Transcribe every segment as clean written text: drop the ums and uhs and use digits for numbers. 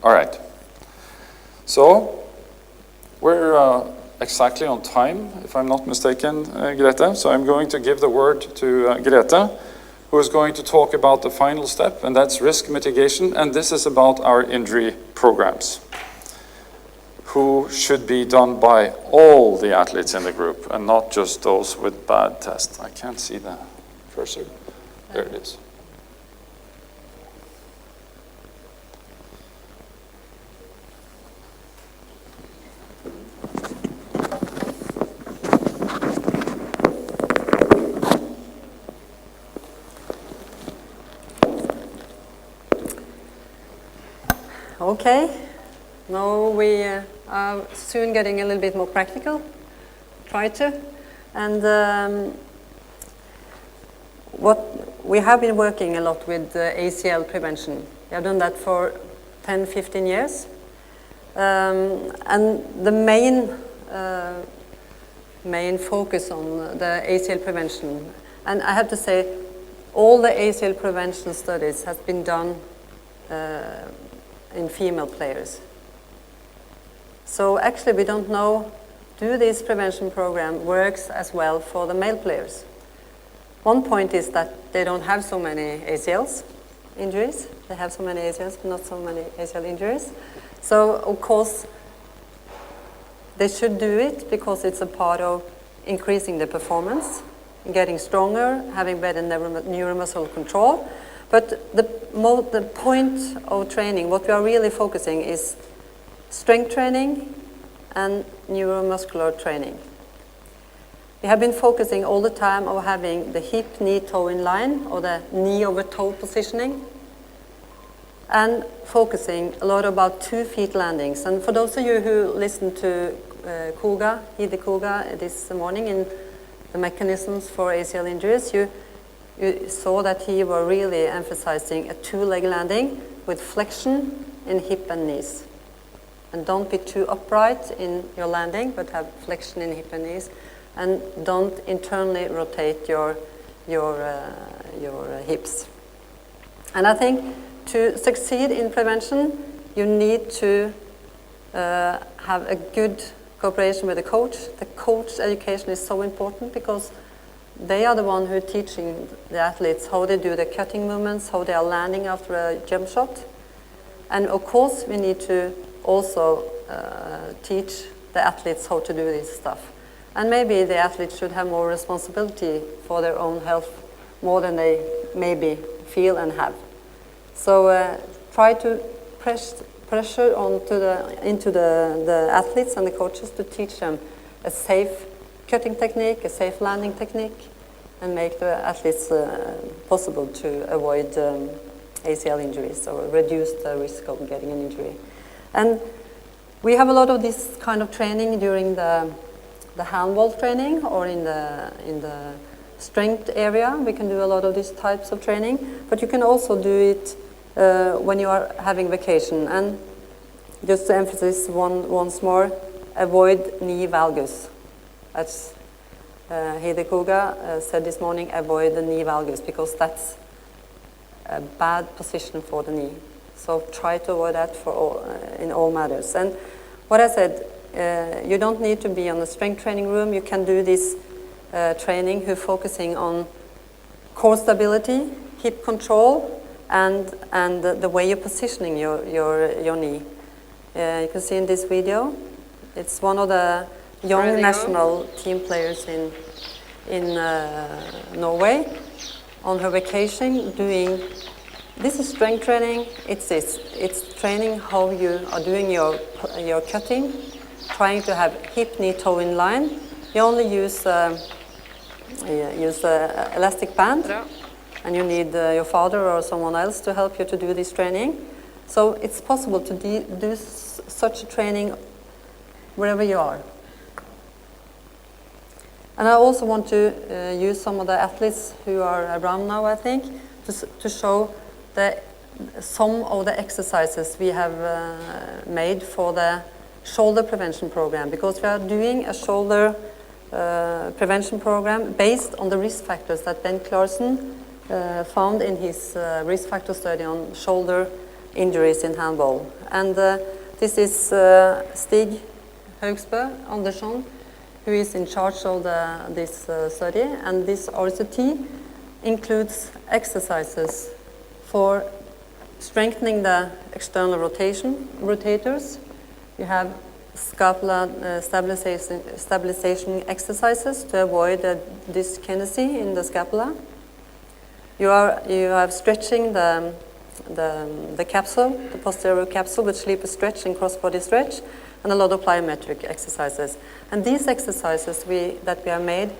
All right. So we're exactly on time, if I'm not mistaken, Grethe. So I'm going to give the word to Grethe, who is going to talk about the final step, and that's risk mitigation. And this is about our injury programs, who should be done by all the athletes in the group and not just those with bad tests. I can't see the cursor. There it is. Okay, now we are soon getting a little bit more practical, try to. And what we have been working a lot with ACL prevention. We have done that for 10, 15 years. And the main focus on the ACL prevention, and I have to say, all the ACL prevention studies has been done in female players. So actually we don't know, do this prevention program works as well for the male players? One point is that they don't have so many ACLs injuries. They have so many ACLs, but not so many ACL injuries. So of course they should do it because it's a part of increasing the performance, getting stronger, having better neuromuscular control. But the point of training, what we are really focusing is strength training and neuromuscular training. We have been focusing all the time on having the hip, knee, toe in line, or the knee over toe positioning, and focusing a lot about 2 feet landings. And for those of you who listened to Hide Koga this morning in the mechanisms for ACL injuries, you saw that he were really emphasizing a 2-leg landing with flexion in hip and knees. And don't be too upright in your landing, but have flexion in hip and knees. And don't internally rotate your hips. And I think to succeed in prevention, you need to have a good cooperation with the coach. The coach education is so important because they are the one who are teaching the athletes how they do the cutting movements, how they are landing after a jump shot. And of course, we need to also teach the athletes how to do this stuff. And maybe the athletes should have more responsibility for their own health, more than they maybe feel and have. So try to pressure into the athletes and the coaches to teach them a safe cutting technique, a safe landing technique, and make the athletes possible to avoid ACL injuries or reduce the risk of getting an injury. And we have a lot of this kind of training during the handball training or in the strength area. We can do a lot of these types of training, but you can also do it when you are having vacation. And just to emphasize once more, avoid knee valgus. As Hide Koga said this morning, avoid the knee valgus because that's a bad position for the knee. So try to avoid that in all matters. And what I said, you don't need to be on a strength training room. You can do this training who's focusing on core stability, hip control, and the way you're positioning your knee. You can see in this video, it's one of the young national team players in Norway on her vacation doing, this is strength training, it's training how you are doing your cutting, trying to have hip, knee, toe in line. You only use elastic band, and you need your father or someone else to help you to do this training. So it's possible to do such a training wherever you are. And I also want to use some of the athletes who are around now, I think, to show some of the exercises we have made for the shoulder prevention program, because we are doing a shoulder prevention program based on the risk factors that Ben Clarkson found in his risk factor study on shoulder injuries in handball. And this is Stig Haugsbø Andersson, who is in charge of this study. And this RCT includes exercises for strengthening the external rotators. You have scapula stabilization exercises to avoid dyskinesia in the scapula. You have stretching the capsule, the posterior capsule with sleeper stretch and cross-body stretch, and a lot of plyometric exercises. And these exercises that we have made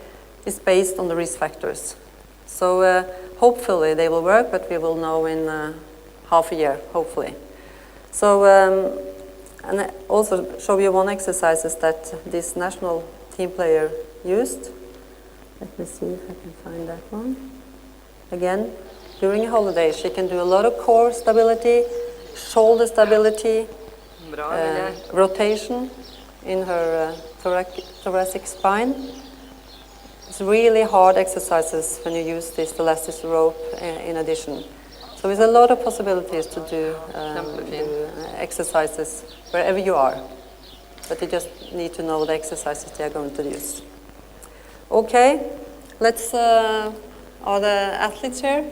is based on the risk factors. So hopefully they will work, but we will know in half a year, hopefully. So, and I also show you one exercises that this national team player used. Let me see if I can find that one. Again, during a holiday, she can do a lot of core stability, shoulder stability, rotation in her thoracic spine. It's really hard exercises when you use this elastic rope in addition. So there's a lot of possibilities to do exercises wherever you are. But you just need to know the exercises they are going to use. Okay, let's, are the athletes here?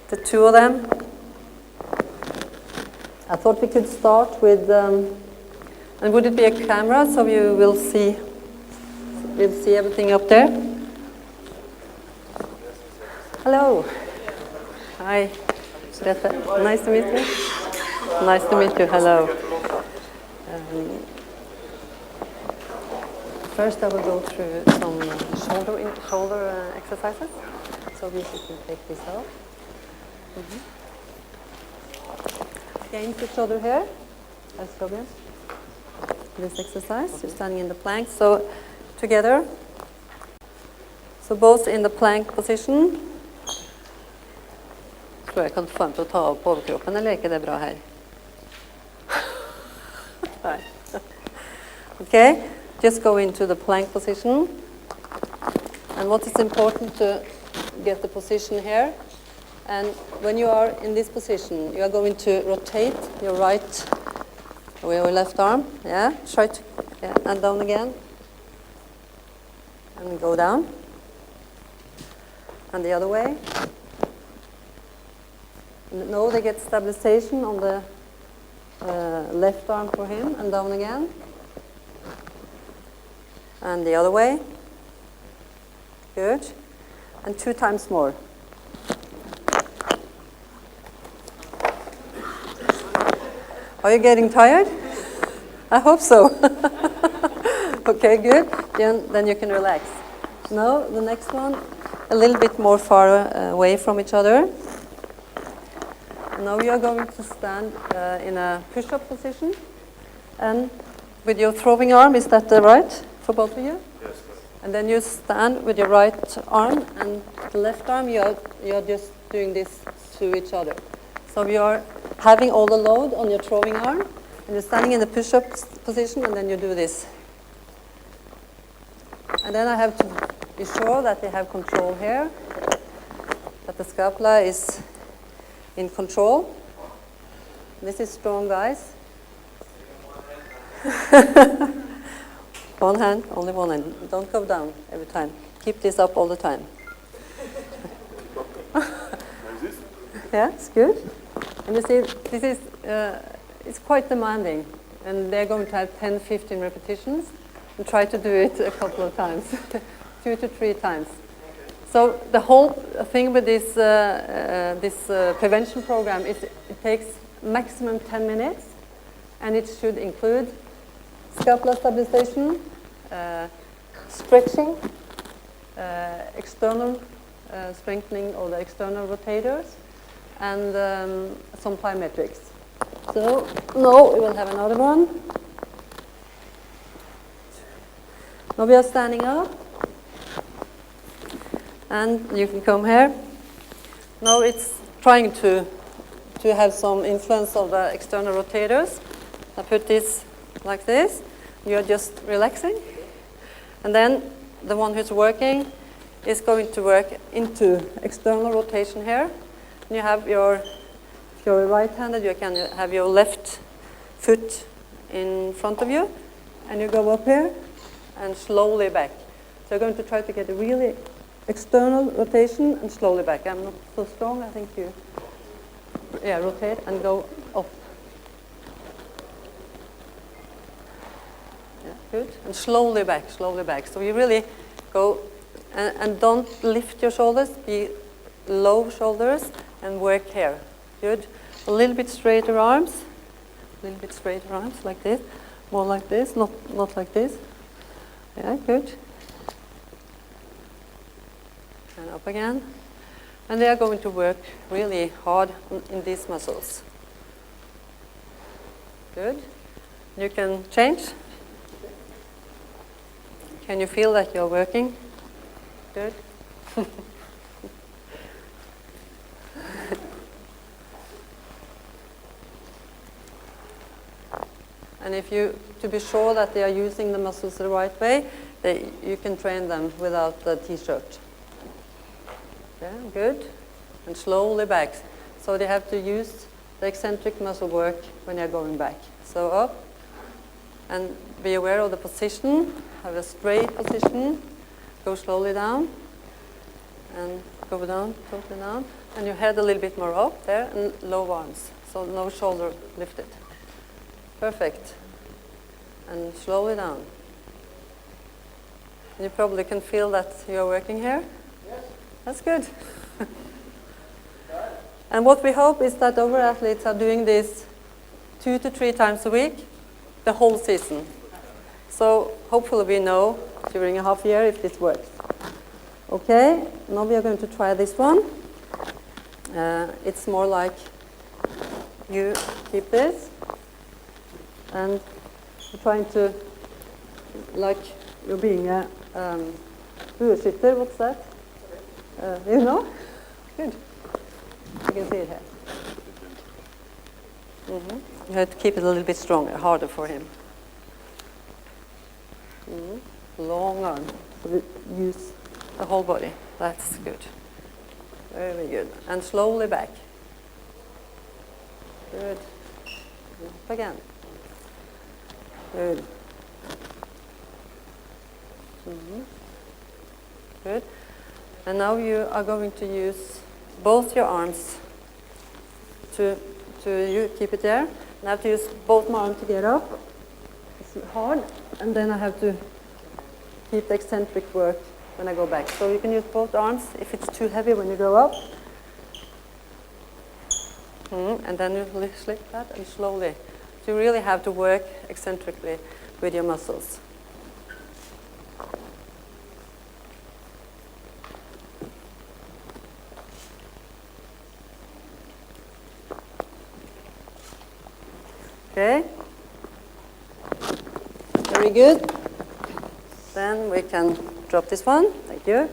The two of them. I thought we could start with, and would it be a camera so you will see everything up there? Hello. Hi. Grethe. Nice to meet you. Nice to meet you. Hello. First, I will go through some shoulder exercises. So you can take this off. Against each other here. Let's go again. This exercise, you're standing in the plank. So together. So both in the plank position. Tror jeg kan få dem til å ta opp overkroppen, eller er ikke det bra her? Okay, just go into the plank position. And what is important to get the position here. And when you are in this position, you are going to rotate your right or your left arm. Yeah, try to, yeah, and down again. And go down. And the other way. Now they get stabilization on the left arm for him, and down again. And the other way. Good. And 2 times more. Are you getting tired? I hope so. Okay, good. Then you can relax. Now, the next one, a little bit more far away from each other. Now you are going to stand in a push-up position. And with your throwing arm, is that right for both of you? Yes. And then you stand with your right arm and the left arm, you are just doing this to each other. So you are having all the load on your throwing arm, and you're standing in the push-up position, and then you do this. And then I have to be sure that they have control here, that the scapula is in control. This is strong, guys. One hand, only one hand. Don't go down every time. Keep this up all the time. Yeah, it's good. And you see, this is it's quite demanding, and they're going to have 10, 15 repetitions, and try to do it a couple of times, 2 to 3 times. So the whole thing with this prevention program is it takes maximum 10 minutes, and it should include scapular stabilization, stretching, external strengthening of the external rotators, and some plyometrics. So now we will have another one. Now we are standing up, and you can come here. Now it's trying to have some influence of the external rotators. I put this like this. You are just relaxing, and then the one who's working is going to work into external rotation here. And you have your you're right-handed, you can have your left foot in front of you, and you go up here and slowly back. So you're going to try to get a really external rotation and slowly back. I'm not so strong, I think you, rotate and go up. Yeah, good. And slowly back, slowly back. So you really go, and don't lift your shoulders, be low shoulders and work here. Good. A little bit straighter arms. A little bit straighter arms, like this. More like this, not like this. Yeah, good. And up again. And they are going to work really hard in these muscles. Good. You can change. Can you feel that you're working? Good. And if you, to be sure that they are using the muscles the right way, you can train them without the t-shirt. Yeah, good. And slowly back. So they have to use the eccentric muscle work when they're going back. So up, and be aware of the position. Have a straight position. Go slowly down, and go down, totally down. And your head a little bit more up there, and low arms. So no shoulder lifted. Perfect. And slowly down. You probably can feel that you're working here. Yes. That's good. And what we hope is that our athletes are doing this 2 to 3 times a week, the whole season. So hopefully we know during a half year if this works. Okay, now we are going to try this one. It's more like you keep this. And you're trying to, like you're being a bueskytter, what's that? You know? Good. You can see it here. You have to keep it a little bit stronger, harder for him. Long arm. So use the whole body. That's good. Very good. And slowly back. Good. Up again. Good. Good. And now you are going to use both your arms to you keep it there. And I have to use both my arms to get up. It's hard. And then I have to keep the eccentric work when I go back. So you can use both arms if it's too heavy when you go up. And then you slip that and slowly. So you really have to work eccentrically with your muscles. Okay. Very good. Then we can drop this one. Thank you.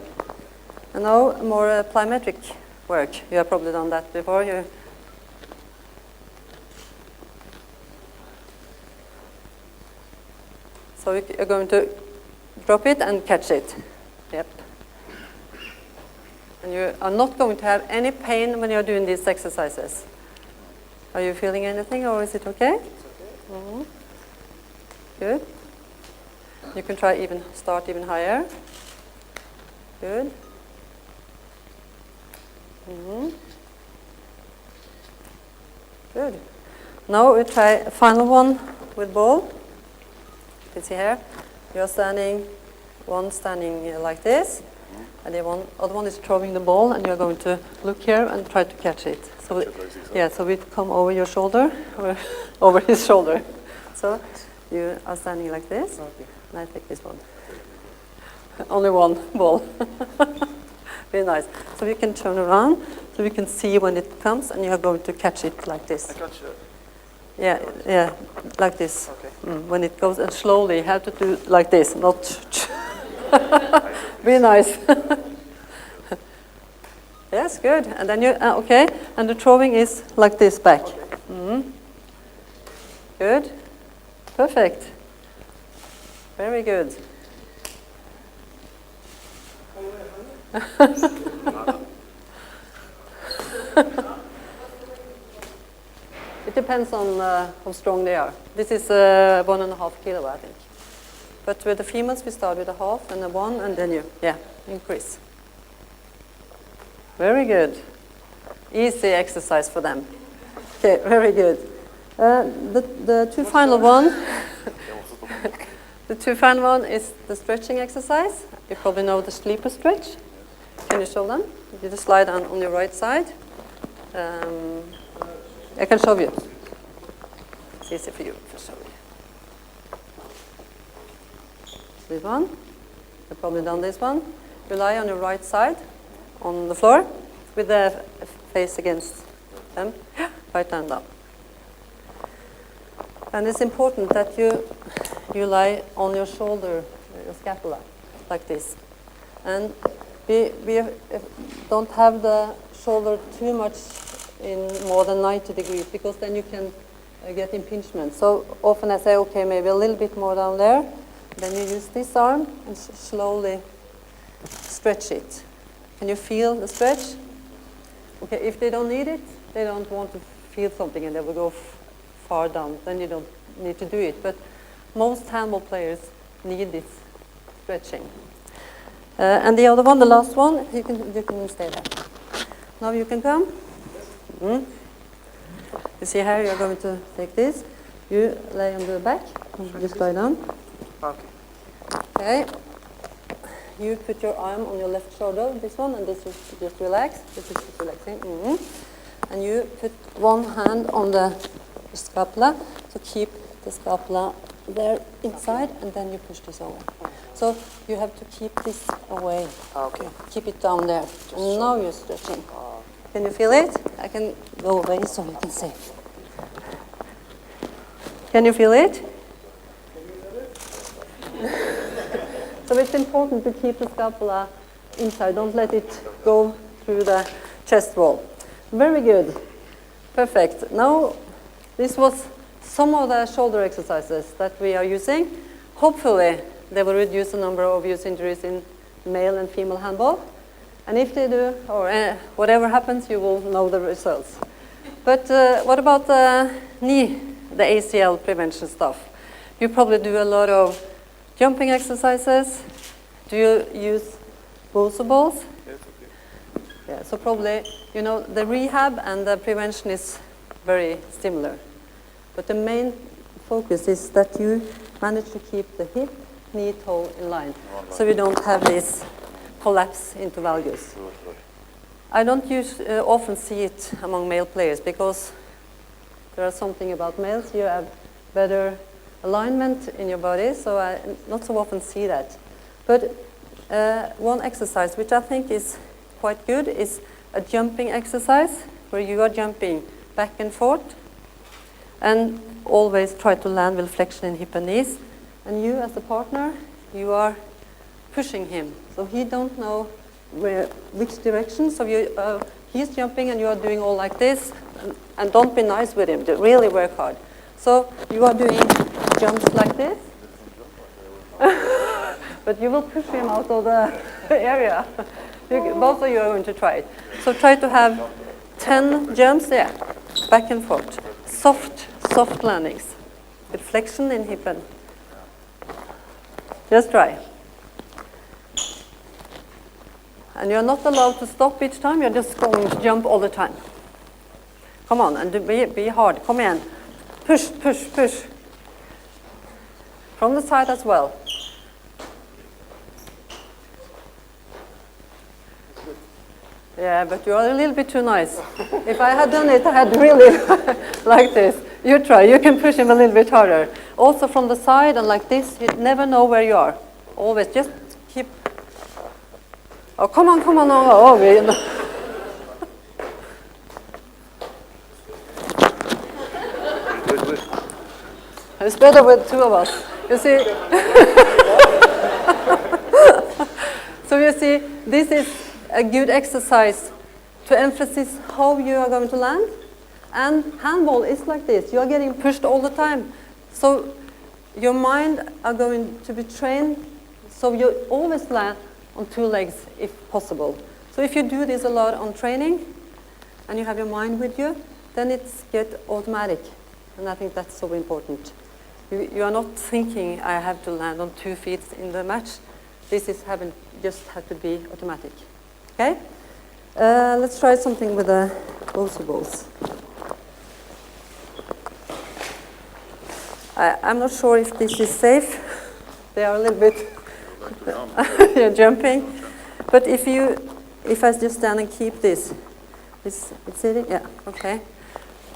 And now more plyometric work. You have probably done that before. So you're going to drop it and catch it. Yep. And you are not going to have any pain when you're doing these exercises. Are you feeling anything, or is it okay? It's okay. Good. You can start even higher. Good. Good. Now we try a final one with ball. You can see here, you're standing, one standing like this, and the other one is throwing the ball, and you're going to look here and try to catch it. So so we come over your shoulder, or over his shoulder. So you are standing like this, and I take this one. Only one ball. Very nice. So we can turn around, so we can see when it comes, and you are going to catch it like this. I catch it. Yeah, like this. Okay. When it goes, and slowly, you have to do like this, not. Be nice. Yes, good. And then you, okay, and the throwing is like this back. Okay. Good. Perfect. Very good. It depends on how strong they are. This is 1.5 kilo, I think. But with the females, we start with a half and a 1, and then you, increase. Very good. Easy exercise for them. Okay, very good. The two final one. The two final one is the stretching exercise. You probably know the sleeper stretch. Can you show them? You just lie down on your right side. I can show you. It's easy for you to show you. This one. You've probably done this one. You lie on your right side on the floor with the face against them. Right hand up. And it's important that you lie on your shoulder, your scapula, like this. And we don't have the shoulder too much in more than 90 degrees, because then you can get impingement. So often I say, okay, maybe a little bit more down there. Then you use this arm and slowly stretch it. Can you feel the stretch? Okay, if they don't need it, they don't want to feel something and they will go far down, then you don't need to do it. But most handball players need this stretching. And the other one, the last one, you can stay there. Now you can come. You see here, you're going to take this. You lay on the back, just lie down. Okay. You put your arm on your left shoulder, this one, and this is just relax. This is just relaxing. And you put one hand on the scapula to keep the scapula there inside, and then you push this over. So you have to keep this away. Okay. Keep it down there. And now you're stretching. Can you feel it? I can go away so you can see. Can you feel it? So it's important to keep the scapula inside. Don't let it go through the chest wall. Very good. Perfect. Now, this was some of the shoulder exercises that we are using. Hopefully, they will reduce the number of use injuries in male and female handball. And if they do, or whatever happens, you will know the results. But what about the knee, the ACL prevention stuff? You probably do a lot of jumping exercises. Do you use Bosu balls? Yes, okay. Yeah, so probably, you know, the rehab and the prevention is very similar. But the main focus is that you manage to keep the hip, knee, toe in line. So you don't have this collapse into valgus. I don't often see it among male players because there is something about males. You have better alignment in your body, so I not so often see that. But one exercise which I think is quite good is a jumping exercise where you are jumping back and forth and always try to land with flexion in hip and knees. And you as a partner, you are pushing him. So he don't know which direction. So he's jumping and you are doing all like this. And don't be nice with him. Really work hard. So you are doing jumps like this. But you will push him out of the area. Both of you are going to try it. So try to have 10 jumps there, back and forth. Soft landings with flexion in hip and. Just try. And you're not allowed to stop each time. You're just going to jump all the time. Come on, and be hard. Come in. Push. From the side as well. Yeah, but you are a little bit too nice. If I had done it, I had really like this. You try. You can push him a little bit harder. Also from the side and like this, you never know where you are. Always just keep. Oh, come on. Oh, Good. It's better with two of us. You see? So you see, this is a good exercise to emphasize how you are going to land. And handball is like this. You are getting pushed all the time. So your mind are going to be trained, so you always land on two legs if possible. So if you do this a lot on training, and you have your mind with you, then it's get automatic. And I think that's so important. You are not thinking, I have to land on 2 feet in the match. This is just have to be automatic. Okay? Let's try something with the bocce balls. I'm not sure if this is safe. They are a little bit you're jumping. But if I just stand and keep this, it's sitting, yeah, okay.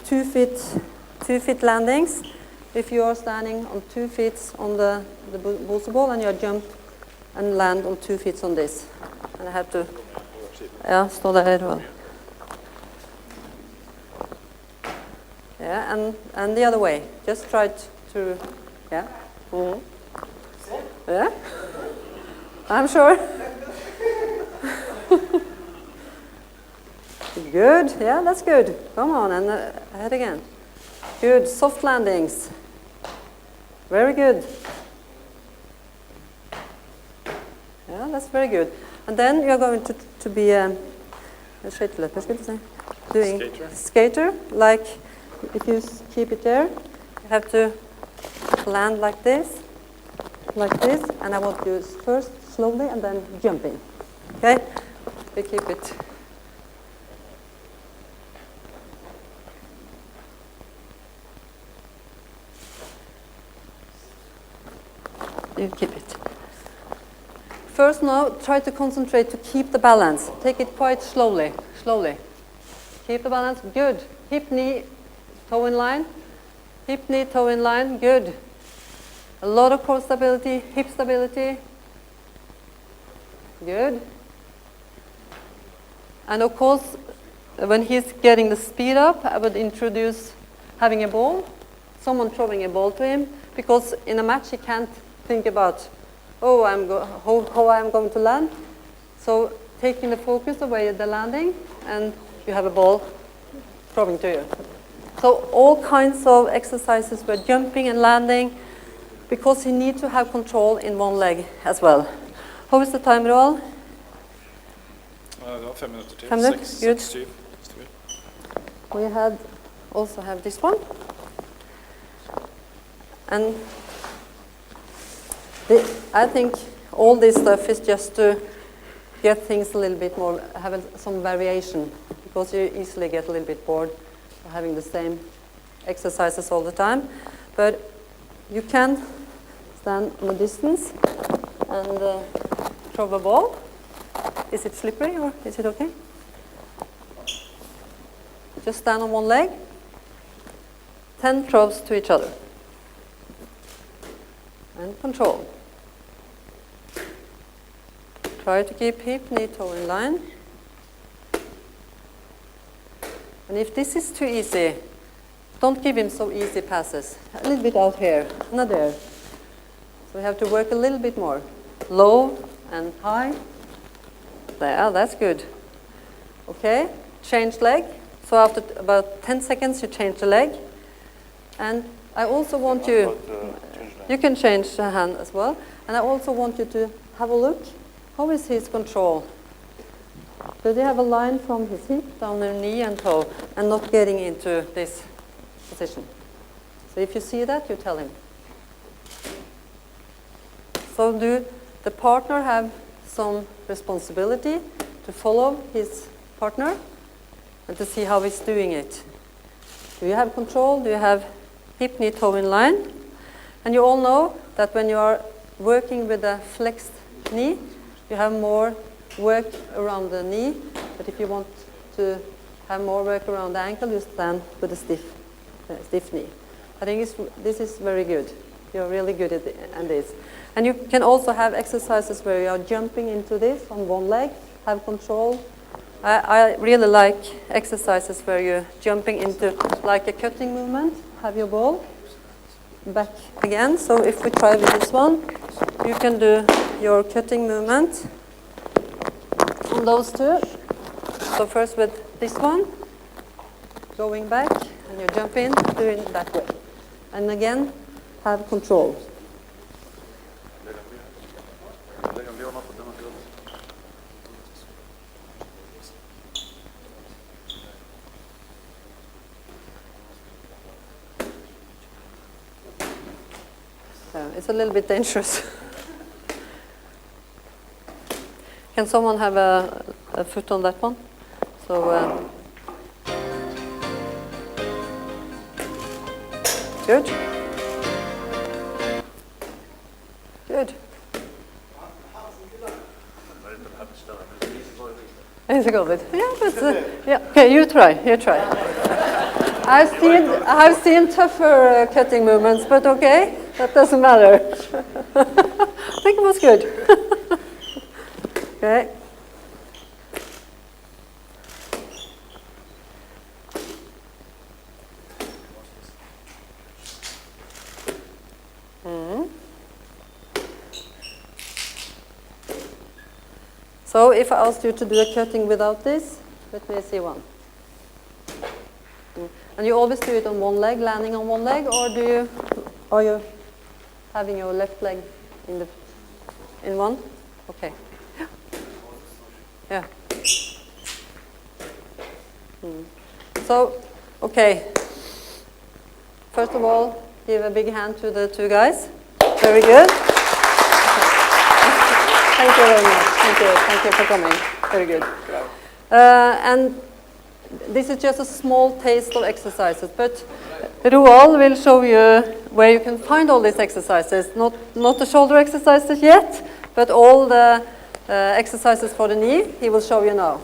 2 feet landings. If you are standing on 2 feet on the bocce ball and you jump and land on 2 feet on this. And I have to, yeah, stå der well. Yeah, and the other way. Just try to yeah. Mm-hmm. Yeah? I'm sure. Good, yeah, that's good. Come on, and ahead again. Good, soft landings. Very good. Yeah, that's very good. And then you're going to be doing skater. Like if you keep it there, you have to land like this, and I want you first slowly and then jumping. Okay? We keep it. You keep it. First now, try to concentrate to keep the balance. Take it quite slowly. Keep the balance, good. Hip, knee, toe in line. Hip, knee, toe in line, good. A lot of core stability, hip stability. Good. And of course, when he's getting the speed up, I would introduce having a ball, someone throwing a ball to him, because in a match he can't think about, oh, how I'm going to land. So taking the focus away at the landing, and you have a ball throwing to you. So all kinds of exercises were jumping and landing, because you need to have control in one leg as well. How is the time, Roald? 5 minutter til. 5 minutter? Good. 6-7. We also have this one. And I think all this stuff is just to get things a little bit more, have some variation, because you easily get a little bit bored of having the same exercises all the time. But you can stand on a distance and throw a ball. Is it slippery or is it okay? Just stand on one leg. 10 throws to each other. And control. Try to keep hip, knee, toe in line. And if this is too easy, don't give him so easy passes. A little bit out here, not there. So we have to work a little bit more. Low and high. There, that's good. Okay, change leg. So after about 10 seconds, you change the leg. And I also want you can change the hand as well. And I also want you to have a look. How is his control? Does he have a line from his hip down the knee and toe and not getting into this position? So if you see that, you tell him. So do the partner have some responsibility to follow his partner and to see how he's doing it? Do you have control? Do you have hip, knee, toe in line? And you all know that when you are working with a flexed knee, you have more work around the knee, but if you want to have more work around the ankle, you stand with a stiff knee. I think this is very good. You're really good at this. And you can also have exercises where you are jumping into this on one leg, have control. I really like exercises where you're jumping into like a cutting movement, have your ball back again. So if we try with this one, you can do your cutting movement on those two. So first with this one, going back, and you jump in, doing it that way. And again, have control. It's a little bit dangerous. Can someone have a foot on that one? So, good. Good. Is it good? Yeah, but yeah. Okay, you try. You try. I've seen tougher cutting movements, but okay, that doesn't matter. I think it was good. Okay. So if I asked you to do a cutting without this, let me see one. And you always do it on one leg, landing on one leg, or are you having your left leg in one? Okay. Yeah. So, okay. First of all, give a big hand to the two guys. Very good. Thank you very much. Thank you for coming. Very good. And this is just a small taste of exercises, but Roald will show you where you can find all these exercises. Not the shoulder exercises yet, but all the exercises for the knee, he will show you now.